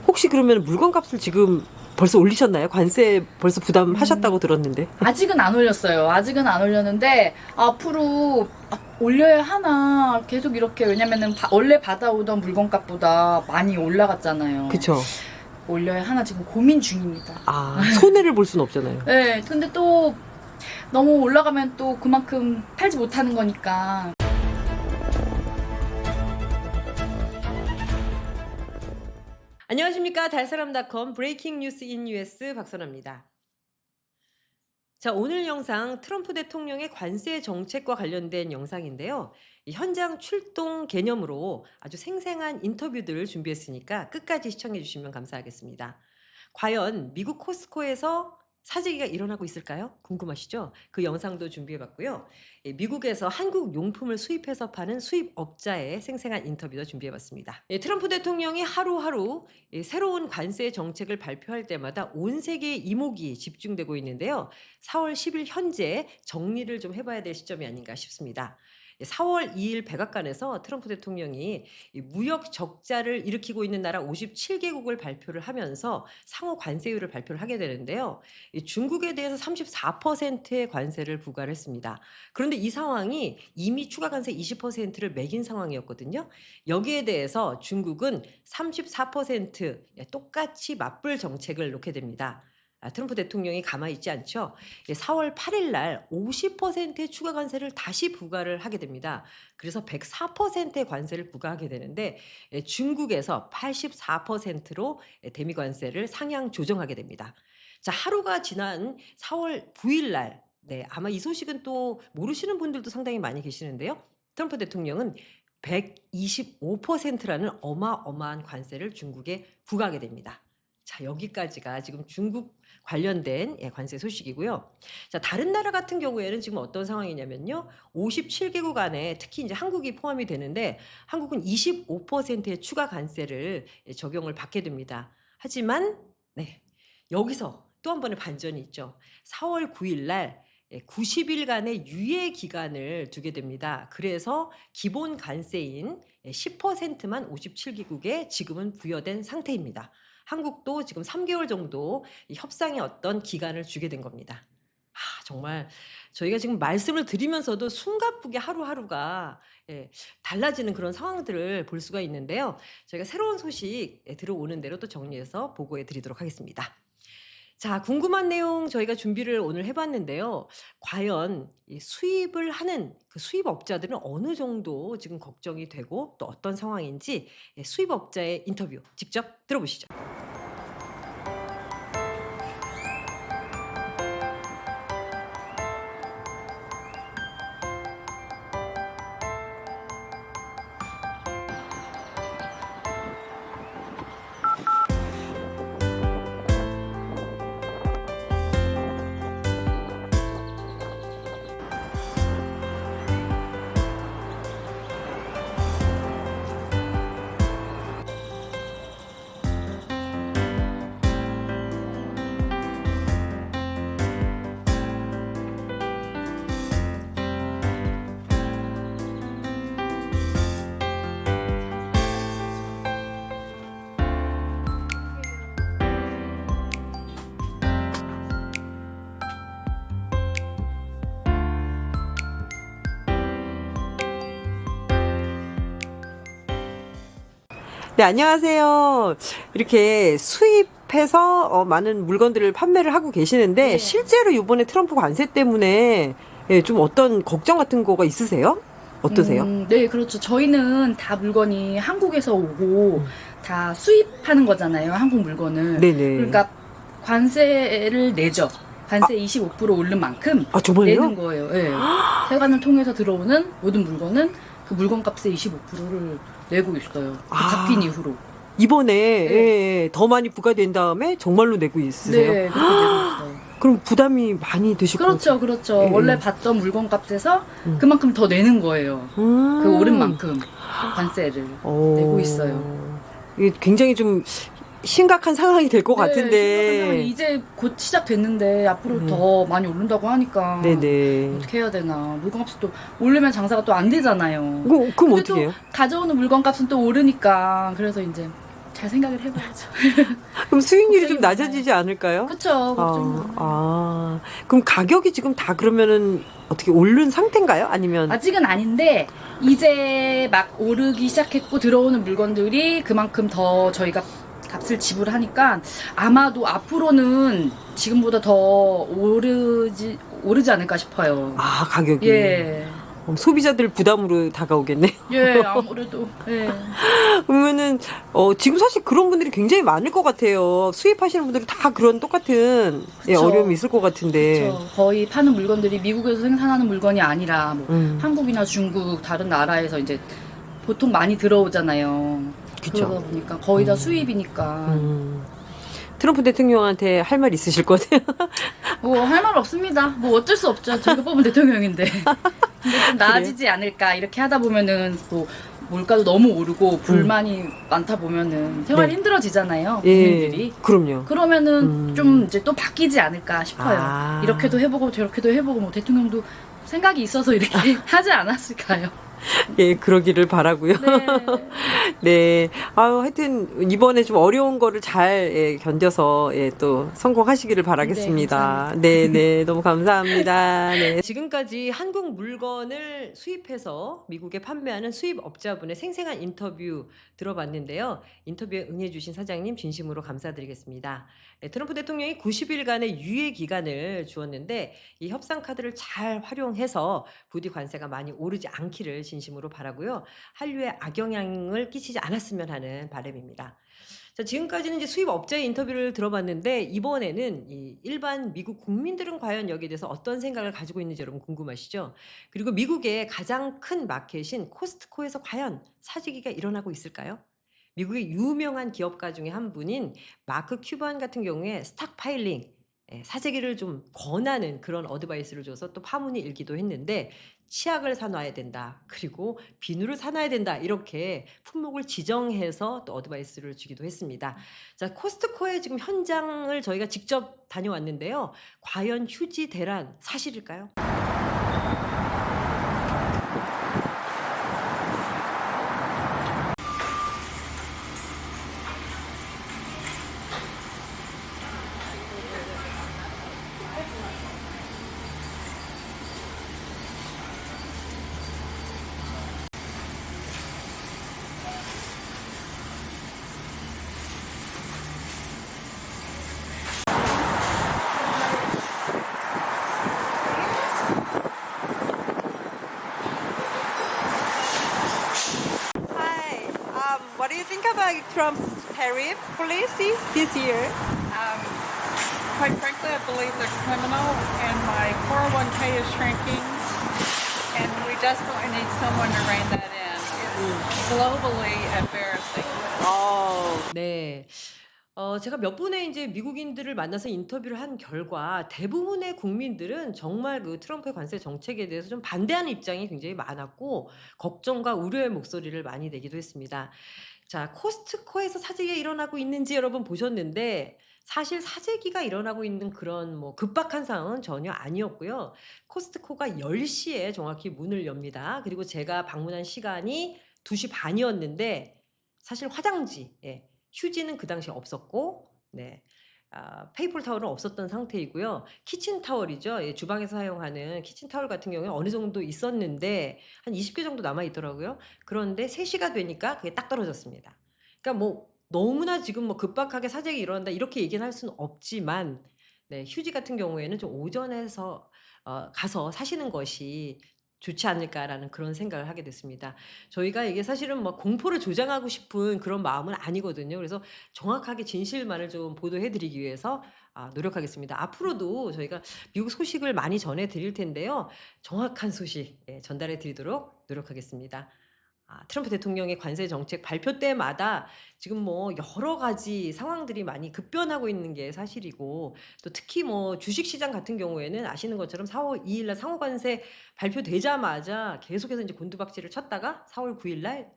혹시 그러면 물건값을 지금 벌써 올리셨나요? 관세 벌써 부담하셨다고 들었는데. 아직은 안 올렸어요. 아직은 안 올렸는데 앞으로 올려야 하나 계속 이렇게 왜냐면은 원래 받아오던 물건값보다 많이 올라갔잖아요. 그쵸? 올려야 하나 지금 고민 중입니다. 아, 손해를 볼 수는 없잖아요. 네, 근데 또 너무 올라가면 또 그만큼 팔지 못하는 거니까. 안녕하십니까. 달사람닷컴 브레이킹 뉴스 인 US 박선아입니다. 자, 오늘 영상 트럼프 대통령의 관세 정책과 관련된 영상인데요. 이 현장 출동 개념으로 아주 생생한 인터뷰들을 준비했으니까 끝까지 시청해 주시면 감사하겠습니다. 과연 미국 코스코에서 사재기가 일어나고 있을까요? 궁금하시죠? 그 영상도 준비해봤고요. 미국에서 한국 용품을 수입해서 파는 수입업자의 생생한 인터뷰도 준비해봤습니다. 트럼프 대통령이 하루하루 새로운 관세 정책을 발표할 때마다 온 세계의 이목이 집중되고 있는데요. 4월 10일 현재 정리를 좀 해봐야 될 시점이 아닌가 싶습니다. 4월 2일 백악관에서 트럼프 대통령이 무역 적자를 일으키고 있는 나라 57개국을 발표를 하면서 상호 관세율을 발표를 하게 되는데요. 중국에 대해서 34%의 관세를 부과를 했습니다. 그런데 이 상황이 이미 추가 관세 20%를 매긴 상황이었거든요. 여기에 대해서 중국은 34% 똑같이 맞불 정책을 놓게 됩니다. 트럼프 대통령이 가만히 있지 않죠. 4월 8일 날 50%의 추가 관세를 다시 부과를 하게 됩니다. 그래서 104%의 관세를 부과하게 되는데 중국에서 84%로 대미 관세를 상향 조정하게 됩니다. 자, 하루가 지난 4월 9일 날 아마 이 소식은 또 모르시는 분들도 상당히 많이 계시는데요. 트럼프 대통령은 125%라는 어마어마한 관세를 중국에 부과하게 됩니다. 자, 여기까지가 지금 중국 관련된 관세 소식이고요. 자, 다른 나라 같은 경우에는 지금 어떤 상황이냐면요. 57개국 안에 특히 이제 한국이 포함이 되는데 한국은 25%의 추가 관세를 적용을 받게 됩니다. 하지만 여기서 또 한 번의 반전이 있죠. 4월 9일 날 90일간의 유예 기간을 두게 됩니다. 그래서 기본 관세인 10%만 57개국에 지금은 부여된 상태입니다. 한국도 지금 3개월 정도 이 협상의 어떤 기간을 주게 된 겁니다. 정말 저희가 지금 말씀을 드리면서도 숨가쁘게 하루하루가 달라지는 그런 상황들을 볼 수가 있는데요. 저희가 새로운 소식 들어오는 대로 또 정리해서 보고해 드리도록 하겠습니다. 자, 궁금한 내용 저희가 준비를 오늘 해봤는데요. 과연 이 수입을 하는 그 수입업자들은 어느 정도 지금 걱정이 되고 또 어떤 상황인지 수입업자의 인터뷰 직접 들어보시죠. 네, 안녕하세요. 이렇게 수입해서 많은 물건들을 판매를 하고 계시는데 실제로 이번에 트럼프 관세 때문에 좀 어떤 걱정 같은 거가 있으세요? 어떠세요? 네, 그렇죠. 저희는 다 물건이 한국에서 오고 다 수입하는 거잖아요. 한국 물건을. 네네. 그러니까 관세를 내죠. 관세 25% 오른 만큼 정말요? 내는 거예요. 네. 세관을 통해서 들어오는 모든 물건은 그 물건값의 25%를 내고 있어요. 바뀐 이후로. 이번에 더 많이 부과된 다음에 정말로 내고 있으세요? 네, 그렇게 내고 있어요. 그럼 부담이 많이 되실 것 같아요. 그렇죠. 원래 받던 물건값에서 그만큼 더 내는 거예요. 그 오른 만큼 관세를 내고 있어요. 이게 굉장히 좀 심각한 상황이 될 것 네, 같은데. 이제 곧 시작됐는데 앞으로 더 많이 오른다고 하니까 네네. 어떻게 해야 되나. 물건값이 또 오르면 장사가 또 안 되잖아요. 그럼 근데 어떻게 해요? 또 가져오는 물건값은 또 오르니까 그래서 이제 잘 생각을 해봐야죠. 그럼 수익률이 걱정이 좀 낮아지지 않을까요? 그쵸, 걱정이 많아요. 그럼 가격이 지금 다 그러면은 어떻게 오른 상태인가요? 아니면 아직은 아닌데 이제 막 오르기 시작했고 들어오는 물건들이 그만큼 더 저희가 값을 지불하니까 아마도 앞으로는 지금보다 더 오르지 않을까 싶어요. 가격이 예. 소비자들 부담으로 다가오겠네요. 예, 아무래도. 예. 그러면은 지금 사실 그런 분들이 굉장히 많을 것 같아요. 수입하시는 분들은 다 그런 똑같은 그쵸. 어려움이 있을 것 같은데. 그렇죠. 거의 파는 물건들이 미국에서 생산하는 물건이 아니라 뭐 한국이나 중국 다른 나라에서 이제 보통 많이 들어오잖아요. 그쵸. 그러다 보니까 거의 다 수입이니까 트럼프 대통령한테 할 말 있으실 것 같아요. 뭐 할 말 없습니다. 뭐 어쩔 수 없죠. 저희가 뽑은 대통령인데. 근데 좀 나아지지 않을까 이렇게 하다 보면은 또 물가도 너무 오르고 불만이 많다 보면은 생활이 네. 힘들어지잖아요. 예, 국민들이. 그럼요. 그러면은 좀 이제 또 바뀌지 않을까 싶어요. 이렇게도 해보고 저렇게도 해보고 뭐 대통령도 생각이 있어서 이렇게 하지 않았을까요? 예, 그러기를 바라고요. 네. 네. 하여튼 이번에 좀 어려운 거를 잘 견뎌서 또 성공하시기를 바라겠습니다. 네, 네. 너무 감사합니다. 네. 지금까지 한국 물건을 수입해서 미국에 판매하는 수입업자분의 생생한 인터뷰 들어봤는데요. 인터뷰에 응해주신 사장님 진심으로 감사드리겠습니다. 네, 트럼프 대통령이 90일간의 유예 기간을 주었는데 이 협상 카드를 잘 활용해서 부디 관세가 많이 오르지 않기를 진심으로 바라고요. 한류에 악영향을 끼치지 않았으면 하는 바람입니다. 자, 지금까지는 이제 수입업자의 인터뷰를 들어봤는데 이번에는 이 일반 미국 국민들은 과연 여기에 대해서 어떤 생각을 가지고 있는지 여러분 궁금하시죠? 그리고 미국의 가장 큰 마켓인 코스트코에서 과연 사재기가 일어나고 있을까요? 미국의 유명한 기업가 중에 한 분인 마크 큐반 같은 경우에 스탁파일링, 사재기를 좀 권하는 그런 어드바이스를 줘서 또 파문이 일기도 했는데 치약을 사놔야 된다. 그리고 비누를 사놔야 된다. 이렇게 품목을 지정해서 또 어드바이스를 주기도 했습니다. 자, 코스트코의 지금 현장을 저희가 직접 다녀왔는데요. 과연 휴지 대란 사실일까요? Hi, what do you think about Trump's tariff policy this year? Quite frankly, I believe they're criminal, and my 401k is shrinking, and we desperately need someone to rein that in. It's globally embarrassing. 네. 제가 몇 분의 이제 미국인들을 만나서 인터뷰를 한 결과 대부분의 국민들은 정말 그 트럼프의 관세 정책에 대해서 좀 반대하는 입장이 굉장히 많았고 걱정과 우려의 목소리를 많이 내기도 했습니다. 자, 코스트코에서 사재기가 일어나고 있는지 여러분 보셨는데 사실 사재기가 일어나고 있는 그런 뭐 급박한 상황은 전혀 아니었고요. 코스트코가 10시에 정확히 문을 엽니다. 그리고 제가 방문한 시간이 2시 반이었는데 사실 화장지, 휴지는 그 당시에 없었고, 네. 페이퍼 타월은 없었던 상태이고요. 키친 타월이죠. 주방에서 사용하는 키친 타월 같은 경우에 어느 정도 있었는데 한 20개 정도 남아 있더라고요. 그런데 3시가 되니까 그게 딱 떨어졌습니다. 그러니까 뭐 너무나 지금 뭐 급박하게 사재기 일어난다 이렇게 얘기는 할 수는 없지만 네, 휴지 같은 경우에는 좀 오전에서 가서 사시는 것이 좋지 않을까라는 그런 생각을 하게 됐습니다. 저희가 이게 사실은 뭐 공포를 조장하고 싶은 그런 마음은 아니거든요. 그래서 정확하게 진실만을 좀 보도해 드리기 위해서 노력하겠습니다. 앞으로도 저희가 미국 소식을 많이 전해 드릴 텐데요. 정확한 소식 전달해 드리도록 노력하겠습니다. 트럼프 대통령의 관세 정책 발표 때마다 지금 뭐 여러 가지 상황들이 많이 급변하고 있는 게 사실이고 또 특히 뭐 주식시장 같은 경우에는 아시는 것처럼 4월 2일 날 상호관세 발표되자마자 계속해서 이제 곤두박질을 쳤다가 4월 9일 날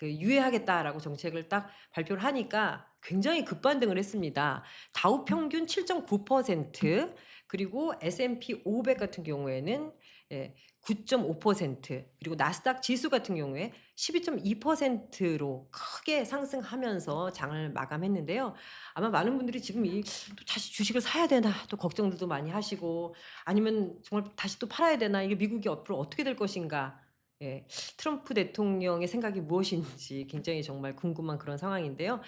유예하겠다라고 정책을 딱 발표를 하니까 굉장히 급반등을 했습니다. 다우 평균 7.9% 그리고 S&P 500 같은 경우에는 9.5% 그리고 나스닥 지수 같은 경우에 12.2%로 크게 상승하면서 장을 마감했는데요. 아마 많은 분들이 지금 또 다시 주식을 사야 되나 또 걱정들도 많이 하시고 아니면 정말 다시 또 팔아야 되나 이게 미국이 앞으로 어떻게 될 것인가 트럼프 대통령의 생각이 무엇인지 굉장히 정말 궁금한 그런 상황인데요.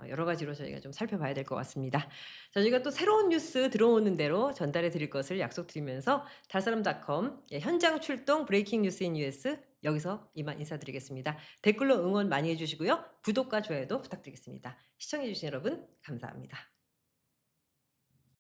여러 가지로 저희가 좀 살펴봐야 될 것 같습니다. 저희가 또 새로운 뉴스 들어오는 대로 전달해 드릴 것을 약속드리면서 달사람닷컴 현장 출동 브레이킹 뉴스 인 US 여기서 이만 인사드리겠습니다. 댓글로 응원 많이 해주시고요. 구독과 좋아요도 부탁드리겠습니다. 시청해주신 여러분 감사합니다.